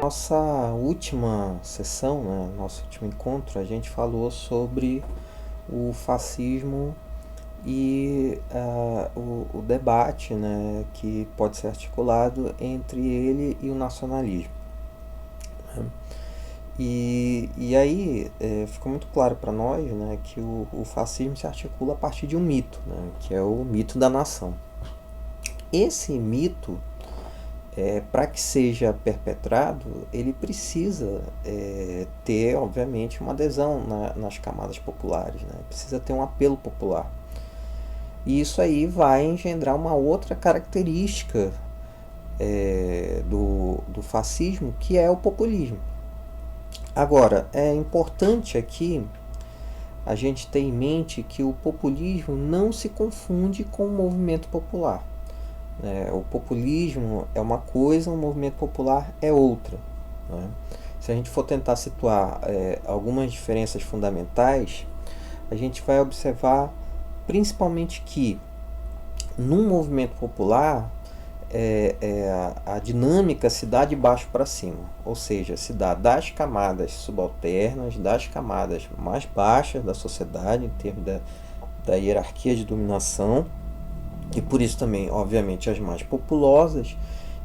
Nossa última sessão, né, nosso último encontro, a gente falou sobre o fascismo e o debate, né, que pode ser articulado entre ele e o nacionalismo. Né? E aí ficou muito claro para nós, né, que o fascismo se articula a partir de um mito, né, que é o mito da nação. Esse mito, para que seja perpetrado, ele precisa ter, obviamente, uma adesão nas camadas populares, né? Precisa ter um apelo popular. E isso aí vai engendrar uma outra característica do fascismo, que é o populismo. Agora, é importante aqui a gente ter em mente que o populismo não se confunde com o movimento popular. O populismo é uma coisa, o movimento popular é outra. Né? Se a gente for tentar situar algumas diferenças fundamentais, a gente vai observar principalmente que num movimento popular a dinâmica se dá de baixo para cima, ou seja, se dá das camadas subalternas, das camadas mais baixas da sociedade, em termos da hierarquia de dominação, e por isso também, obviamente, as mais populosas,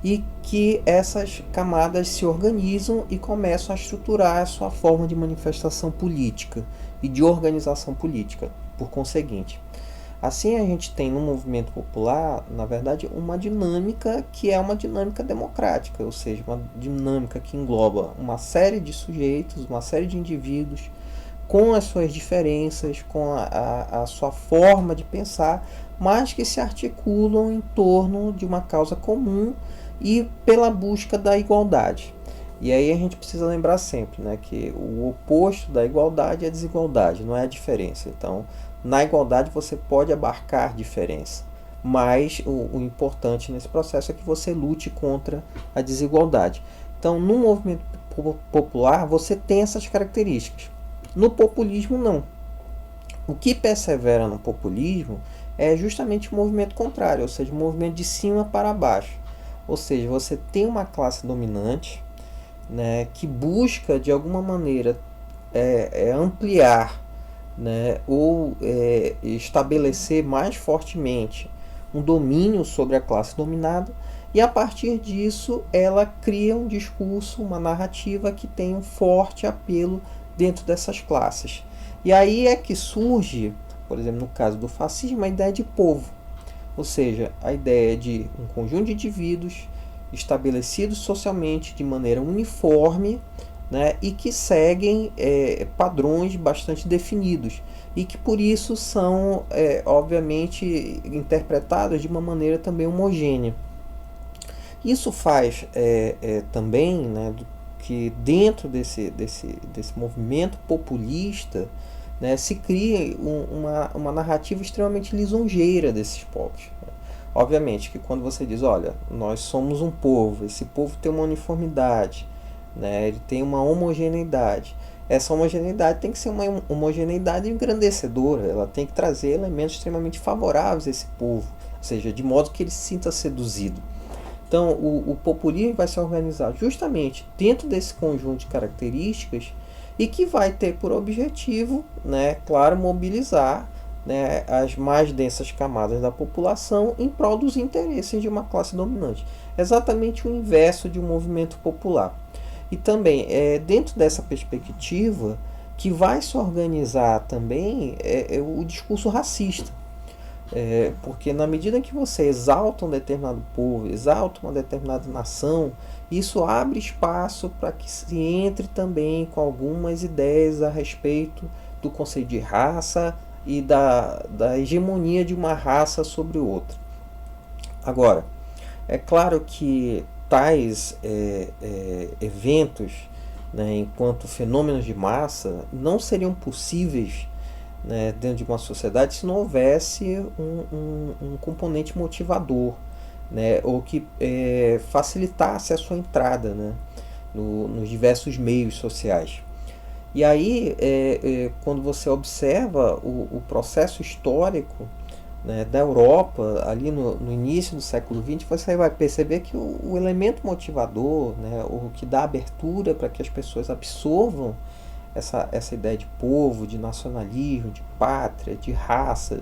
e que essas camadas se organizam e começam a estruturar a sua forma de manifestação política e de organização política, por conseguinte. Assim a gente tem no movimento popular, na verdade, uma dinâmica que é uma dinâmica democrática, ou seja, uma dinâmica que engloba uma série de sujeitos, uma série de indivíduos, com as suas diferenças, com a sua forma de pensar, mas que se articulam em torno de uma causa comum e pela busca da igualdade. E aí a gente precisa lembrar sempre, né, que o oposto da igualdade é a desigualdade, não é a diferença. Então, na igualdade você pode abarcar diferença, mas o importante nesse processo é que você lute contra a desigualdade. Então, no movimento popular, você tem essas características. No populismo, não. O que persevera no populismo é justamente o movimento contrário, ou seja, o movimento de cima para baixo. Ou seja, você tem uma classe dominante, né, que busca de alguma maneira ampliar, né, ou estabelecer mais fortemente um domínio sobre a classe dominada, e a partir disso ela cria um discurso, uma narrativa que tem um forte apelo dentro dessas classes. E aí é que surge, por exemplo, no caso do fascismo, a ideia de povo, ou seja, a ideia de um conjunto de indivíduos estabelecidos socialmente de maneira uniforme, né, e que seguem padrões bastante definidos e que por isso são obviamente interpretados de uma maneira também homogênea. Isso faz também, né, que dentro desse movimento populista, né, se cria uma narrativa extremamente lisonjeira desses povos. Obviamente que quando você diz, olha, nós somos um povo, esse povo tem uma uniformidade, né, ele tem uma homogeneidade. Essa homogeneidade tem que ser uma homogeneidade engrandecedora, ela tem que trazer elementos extremamente favoráveis a esse povo, ou seja, de modo que ele se sinta seduzido. Então, o populismo vai se organizar justamente dentro desse conjunto de características e que vai ter por objetivo, né, claro, mobilizar, né, as mais densas camadas da população em prol dos interesses de uma classe dominante. Exatamente o inverso de um movimento popular. E também, dentro dessa perspectiva, que vai se organizar também o discurso racista. Porque na medida que você exalta um determinado povo, exalta uma determinada nação, isso abre espaço para que se entre também com algumas ideias a respeito do conceito de raça e da hegemonia de uma raça sobre outra. Agora, é claro que tais eventos, né, enquanto fenômenos de massa, não seriam possíveis, né, dentro de uma sociedade se não houvesse um componente motivador, né, ou que facilitasse a sua entrada, né, nos diversos meios sociais. E aí, quando você observa o processo histórico, né, da Europa, ali no início do século XX, você vai perceber que o elemento motivador, né, o que dá abertura para que as pessoas absorvam essa ideia de povo, de nacionalismo, de pátria, de raça,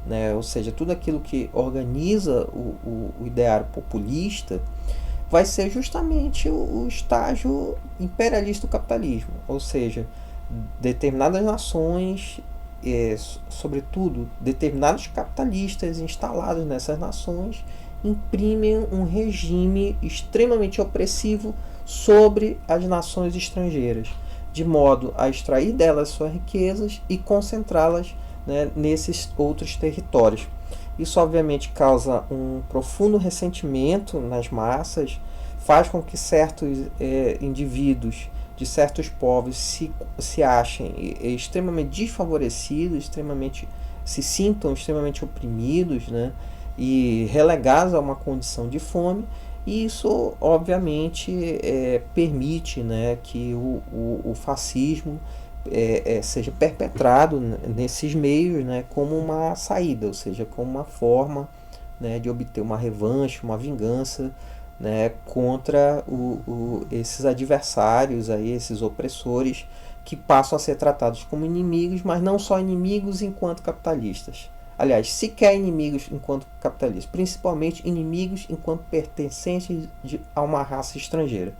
né, ou seja, tudo aquilo que organiza o ideário populista, vai ser justamente o estágio imperialista do capitalismo, ou seja, determinadas nações, sobretudo determinados capitalistas instalados nessas nações, imprimem um regime extremamente opressivo sobre as nações estrangeiras, de modo a extrair delas suas riquezas e concentrá-las, né, nesses outros territórios. Isso obviamente causa um profundo ressentimento nas massas, faz com que certos indivíduos de certos povos se achem extremamente desfavorecidos, extremamente se sintam extremamente oprimidos, né, e relegados a uma condição de fome. E isso obviamente permite, né, que o fascismo seja perpetrado nesses meios, né, como uma saída, ou seja, como uma forma, né, de obter uma revanche, uma vingança, né, contra esses adversários, aí, esses opressores que passam a ser tratados como inimigos, mas não só inimigos enquanto capitalistas. Aliás, sequer inimigos enquanto capitalistas, principalmente inimigos enquanto pertencentes a uma raça estrangeira.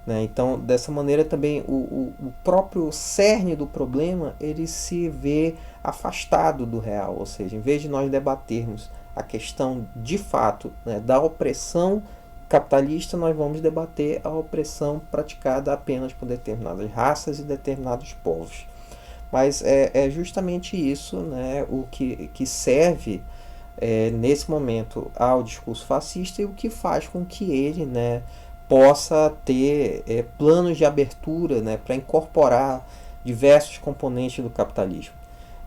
Né? Então, dessa maneira também o próprio cerne do problema ele se vê afastado do real, ou seja, em vez de nós debatermos a questão de fato, né, da opressão capitalista, nós vamos debater a opressão praticada apenas por determinadas raças e determinados povos. Mas é justamente isso, né, o que serve nesse momento ao discurso fascista e o que faz com que ele, né, possa ter planos de abertura, né, para incorporar diversos componentes do capitalismo.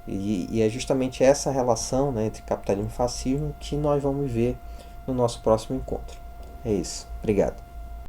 E é justamente essa relação, né, entre capitalismo e fascismo que nós vamos ver no nosso próximo encontro. É isso. Obrigado.